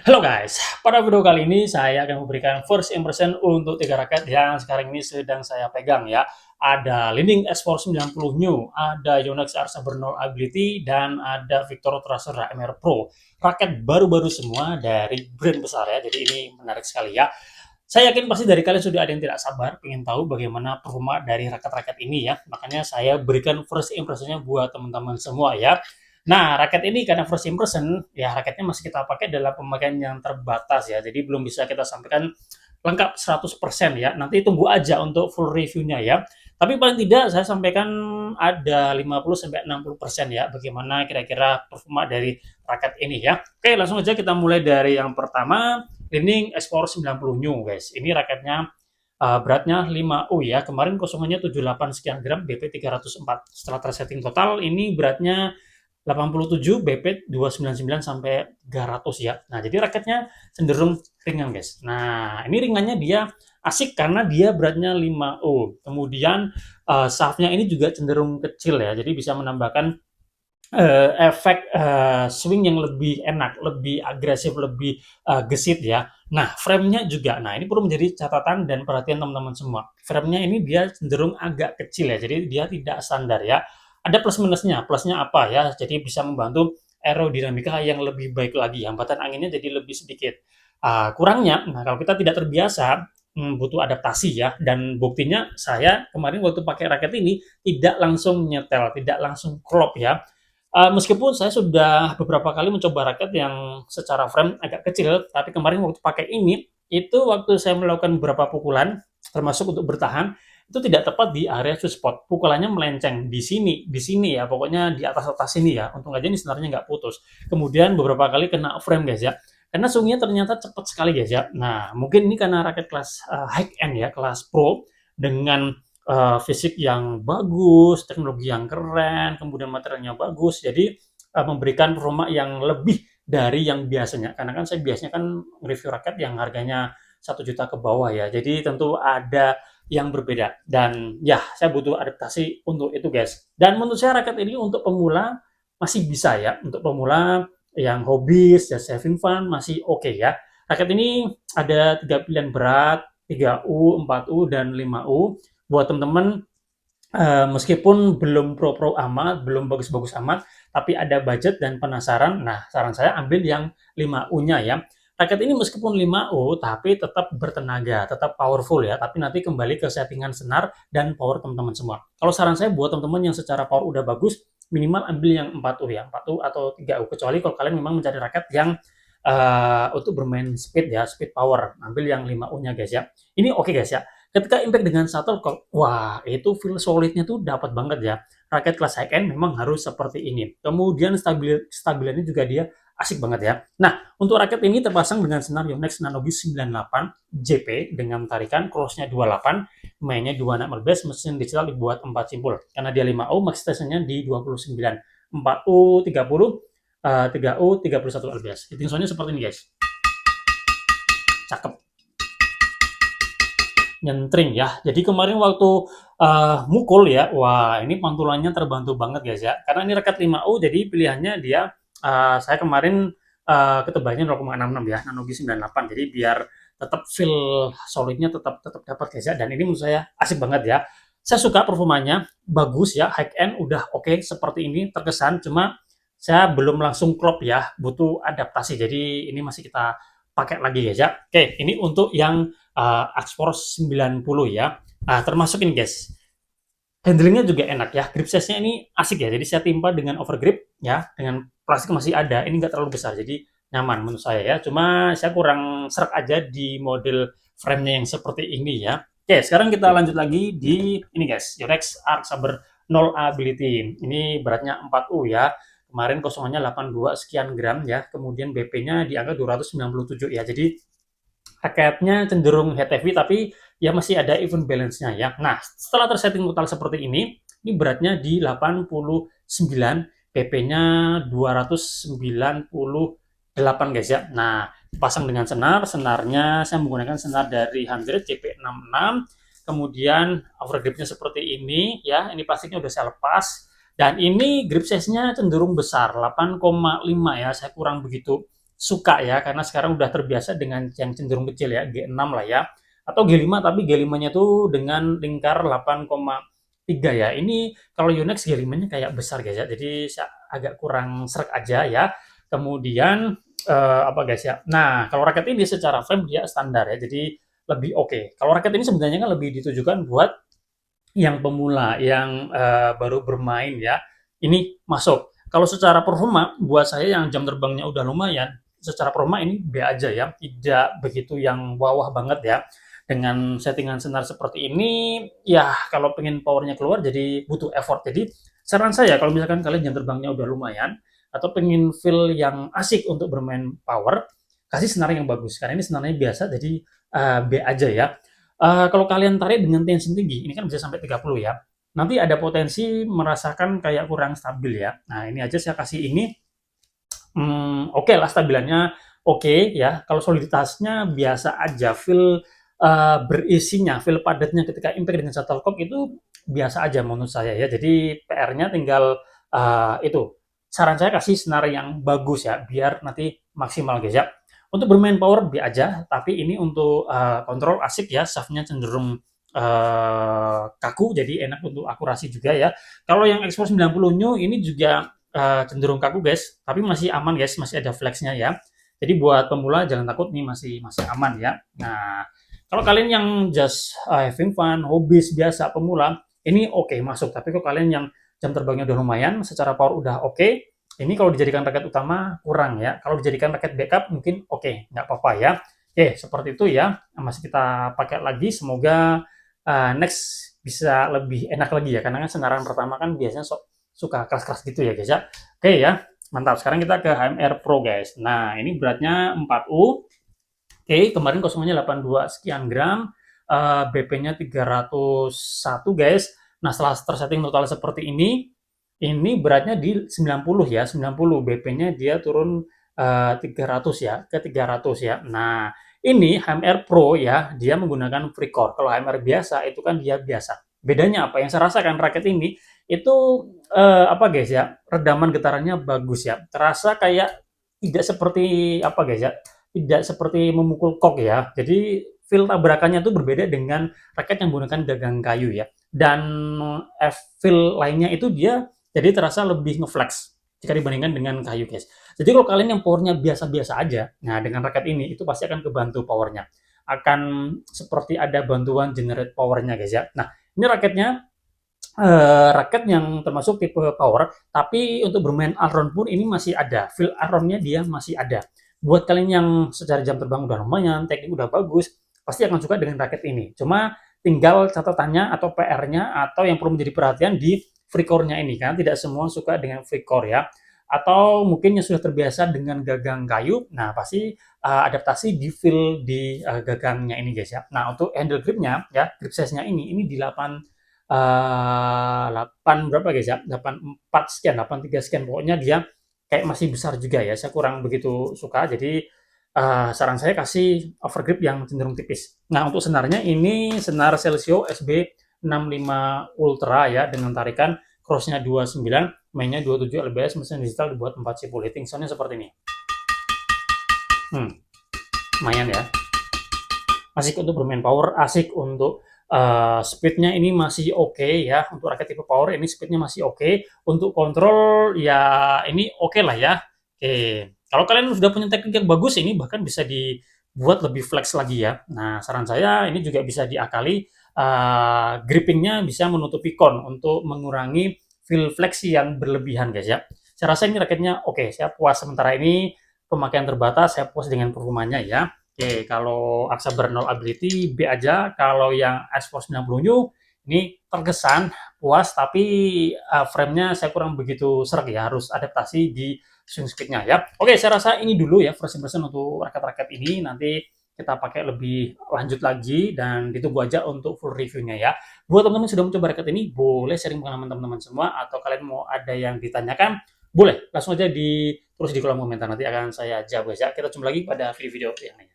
Halo guys, pada video kali ini saya akan memberikan first impression untuk 3 raket yang sekarang ini sedang saya pegang ya. Ada Li-Ning S4 90 New, ada Yonex Arc Saber 0 Ability, dan ada Victor Tracer AMR Pro. Raket baru-baru semua dari brand besar ya, jadi ini menarik sekali ya. Saya yakin pasti dari kalian sudah ada yang tidak sabar ingin tahu bagaimana performa dari raket-raket ini ya. Makanya saya berikan first impressionnya buat teman-teman semua ya. Nah, raket ini karena first impression, ya raketnya masih kita pakai dalam pemakaian yang terbatas ya. Jadi belum bisa kita sampaikan lengkap 100% ya. Nanti tunggu aja untuk full reviewnya ya. Tapi paling tidak saya sampaikan ada 50-60% ya bagaimana kira-kira performa dari raket ini ya. Oke, langsung aja kita mulai dari yang pertama, Li-Ning S4 90 New guys. Ini raketnya beratnya 5U ya. Kemarin kosongannya 78 sekian gram, BP 304. Setelah tersetting total, ini beratnya 87, BP 299 sampai 300 ya. Nah, jadi raketnya cenderung ringan, guys. Nah, ini ringannya dia asik karena dia beratnya 5U. Kemudian shaftnya ini juga cenderung kecil ya, jadi bisa menambahkan efek swing yang lebih enak, lebih agresif, lebih gesit ya. Nah, framenya juga. Nah, ini perlu menjadi catatan dan perhatian teman-teman semua. Framenya ini dia cenderung agak kecil ya, jadi dia tidak standar ya. Ada plus minusnya. Plusnya apa ya? Jadi bisa membantu aerodinamika yang lebih baik lagi. Hambatan anginnya jadi lebih sedikit. Kurangnya, nah kalau kita tidak terbiasa, butuh adaptasi ya. Dan buktinya saya kemarin waktu pakai raket ini tidak langsung nyetel, tidak langsung klop ya. Meskipun saya sudah beberapa kali mencoba raket yang secara frame agak kecil, tapi kemarin waktu pakai ini, itu waktu saya melakukan beberapa pukulan, termasuk untuk bertahan, itu tidak tepat di area sweet spot. Pukulannya melenceng di sini ya, pokoknya di atas-atas sini ya. Untung aja ini sebenarnya nggak putus. Kemudian beberapa kali kena frame guys ya. Karena swingnya ternyata cepat sekali guys ya. Nah, mungkin ini karena raket kelas high end ya, kelas pro, dengan fisik yang bagus, teknologi yang keren, kemudian materialnya bagus, jadi memberikan performa yang lebih dari yang biasanya. Karena kan saya biasanya kan review raket yang harganya 1 juta ke bawah ya, jadi tentu ada yang berbeda. Dan ya, saya butuh adaptasi untuk itu guys. Dan menurut saya raket ini untuk pemula masih bisa ya, untuk pemula yang hobis ya saving fun masih oke ya. Raket ini ada 3 pilihan berat, 3U, 4U, dan 5U buat teman-teman meskipun belum pro-pro amat, belum bagus-bagus amat, tapi ada budget dan penasaran, nah saran saya ambil yang 5U-nya ya. Raket ini meskipun 5U, tapi tetap bertenaga, tetap powerful ya, tapi nanti kembali ke settingan senar dan power teman-teman semua. Kalau saran saya buat teman-teman yang secara power udah bagus, minimal ambil yang 4U ya, 4U atau 3U, kecuali kalau kalian memang mencari raket yang untuk bermain speed ya, speed power, ambil yang 5U-nya guys ya. Ini oke guys ya. Ketika impact dengan shuttlecock, wah itu feel solidnya tuh dapat banget ya. Raket kelas high end memang harus seperti ini. Kemudian stabilannya juga dia asik banget ya. Nah, untuk raket ini terpasang dengan senar Yonex Nanogi 98 JP dengan tarikan crossnya 28, mainnya 2 mesin digital dibuat 4 simpul. Karena dia 5U, max tensionnya di 29. 4U 30, 3U 31 lbs. Hitting soundnya seperti ini guys. Cakep, nyentring ya. Jadi kemarin waktu mukul ya, wah ini pantulannya terbantu banget guys ya. Karena ini raket 5U, jadi pilihannya dia saya kemarin ketebalnya 0,66 ya, Nanogi 98. Jadi biar tetap feel solidnya tetap tetap dapat guys ya. Dan ini menurut saya asik banget ya. Saya suka performanya, bagus ya, high end udah oke seperti ini terkesan. Cuma saya belum langsung klop ya, butuh adaptasi. Jadi ini masih kita pakai lagi guys ya. Oke, ini untuk yang Axforce 90 ya. Nah, termasuk ini guys, handlingnya juga enak ya. Grip size-nya ini asik ya. Jadi saya timpa dengan overgrip ya, dengan plastik masih ada. Ini nggak terlalu besar, jadi nyaman menurut saya ya. Cuma saya kurang serak aja di model frame-nya yang seperti ini ya. Oke, sekarang kita lanjut lagi di ini guys, Yonex Arc Saber 0 Ability. Ini beratnya 4U ya. Kemarin kosongannya 82 sekian gram ya. Kemudian BP-nya di angka 297 ya. Jadi raketnya cenderung head heavy tapi ya masih ada even balance-nya ya. Nah, setelah tersetting total seperti ini beratnya di 89, PP-nya 298 guys ya. Nah, pasang dengan senar, senarnya saya menggunakan senar dari 100 CP66, kemudian overgripnya seperti ini ya, ini plastiknya udah saya lepas, dan ini grip size-nya cenderung besar, 8,5 ya, saya kurang begitu suka ya, karena sekarang udah terbiasa dengan yang cenderung kecil ya, G6 lah ya, atau G5 tapi G5-nya tuh dengan lingkar 8,3 ya. Ini kalau Yonex G5-nya kayak besar guys ya, jadi agak kurang serak aja ya. Kemudian apa guys ya. Nah, kalau raket ini secara frame dia standar ya, jadi lebih oke. Kalau raket ini sebenarnya kan lebih ditujukan buat yang pemula, yang baru bermain ya, ini masuk. Kalau secara performa, buat saya yang jam terbangnya udah lumayan, secara performa ini B aja ya, tidak begitu yang wah banget ya. Dengan settingan senar seperti ini, ya kalau pengen powernya keluar jadi butuh effort. Jadi saran saya kalau misalkan kalian jam terbangnya udah lumayan, atau pengen feel yang asik untuk bermain power, kasih senar yang bagus. Karena ini senarnya biasa, jadi B aja ya. Kalau kalian tarik dengan tension tinggi, ini kan bisa sampai 30 ya. Nanti ada potensi merasakan kayak kurang stabil ya. Nah, ini aja saya kasih ini. Oke lah stabilannya oke ya. Kalau soliditasnya biasa aja. Feel berisinya, feel padatnya ketika impact dengan shuttlecock itu biasa aja menurut saya ya. Jadi PR-nya tinggal itu. Saran saya kasih senar yang bagus ya, biar nanti maksimal guys ya. Untuk bermain power B aja, tapi ini untuk kontrol asik ya, shaftnya cenderung kaku, jadi enak untuk akurasi juga ya. Kalau yang X-Force 90 New ini juga cenderung kaku guys, tapi masih aman guys, masih ada flexnya ya. Jadi buat pemula jangan takut nih, masih aman ya. Nah, kalau kalian yang just having fun, hobis biasa pemula, ini oke masuk. Tapi kalau kalian yang jam terbangnya udah lumayan, secara power udah oke, ini kalau dijadikan raket utama kurang ya. Kalau dijadikan raket backup mungkin oke, nggak apa-apa ya. Oke, seperti itu ya. Masih kita pakai lagi. Semoga next bisa lebih enak lagi ya. Karena kan senaran pertama kan biasanya suka keras-keras gitu ya guys ya. Oke ya, mantap. Sekarang kita ke HMR Pro guys. Nah, ini beratnya 4U. Oke, kemarin kosongannya 82 sekian gram. BP-nya 301 guys. Nah, setelah tersetting total seperti ini beratnya di 90 ya, 90. BP-nya dia turun 300 ya, ke 300 ya. Nah, ini HMR Pro ya, dia menggunakan FreeCore. Kalau HMR biasa itu kan dia biasa. Bedanya apa? Yang saya rasakan raket ini itu apa guys ya? Redaman getarannya bagus ya. Terasa kayak tidak seperti apa guys ya? Tidak seperti memukul kok ya. Jadi feel tabrakannya tuh berbeda dengan raket yang menggunakan gagang kayu ya. Dan feel lainnya itu dia jadi terasa lebih ngeflex jika dibandingkan dengan kayu guys. Jadi kalau kalian yang powernya biasa-biasa aja, nah dengan raket ini itu pasti akan kebantu powernya. Akan seperti ada bantuan generate powernya guys ya. Nah ini raketnya raket yang termasuk tipe power, tapi untuk bermain allround pun ini masih ada. Feel allroundnya dia masih ada. Buat kalian yang secara jam terbang udah lumayan, teknik udah bagus, pasti akan suka dengan raket ini. Cuma tinggal catatannya atau PR-nya atau yang perlu menjadi perhatian di free core-nya ini, kan tidak semua suka dengan free core ya. Atau mungkin yang sudah terbiasa dengan gagang kayu, nah pasti adaptasi di feel di gagangnya ini guys ya. Nah untuk handle gripnya ya, grip size-nya ini di 8 berapa guys ya, 84 sekian, 83 sekian, pokoknya dia kayak masih besar juga ya, saya kurang begitu suka, jadi saran saya kasih overgrip yang cenderung tipis. Nah untuk senarnya ini senar Celsio SB65 Ultra ya, dengan tarikan crossnya 29, mainnya 27 lbs, mesin digital dibuat 4 sipul, hitting soundnya seperti ini. Lumayan ya, asik untuk bermain power, asik untuk speednya ini masih oke ya. Untuk raket tipe power ini speednya masih oke. Untuk kontrol ya ini oke lah ya. Oke, kalau kalian sudah punya teknik yang bagus, ini bahkan bisa dibuat lebih flex lagi ya. Nah saran saya ini juga bisa diakali, grippingnya bisa menutupi con untuk mengurangi feel fleksi yang berlebihan guys ya. Saya rasa ini raketnya oke, saya puas sementara ini, pemakaian terbatas, saya puas dengan performanya ya. Oke, kalau Aksa Bernal Ability B aja. Kalau yang X-Force 90 New ini terkesan puas, tapi frame-nya saya kurang begitu serak ya, harus adaptasi di swing speed-nya ya. Oke, saya rasa ini dulu ya first impression untuk raket-raket ini. Nanti kita pakai lebih lanjut lagi dan ditunggu aja untuk full reviewnya ya. Buat teman-teman sudah mencoba raket ini, boleh sharing pengalaman teman-teman semua, atau kalian mau ada yang ditanyakan, boleh langsung aja terus di kolom komentar, nanti akan saya jawab ya. Kita jumpa lagi pada video-video yang lain.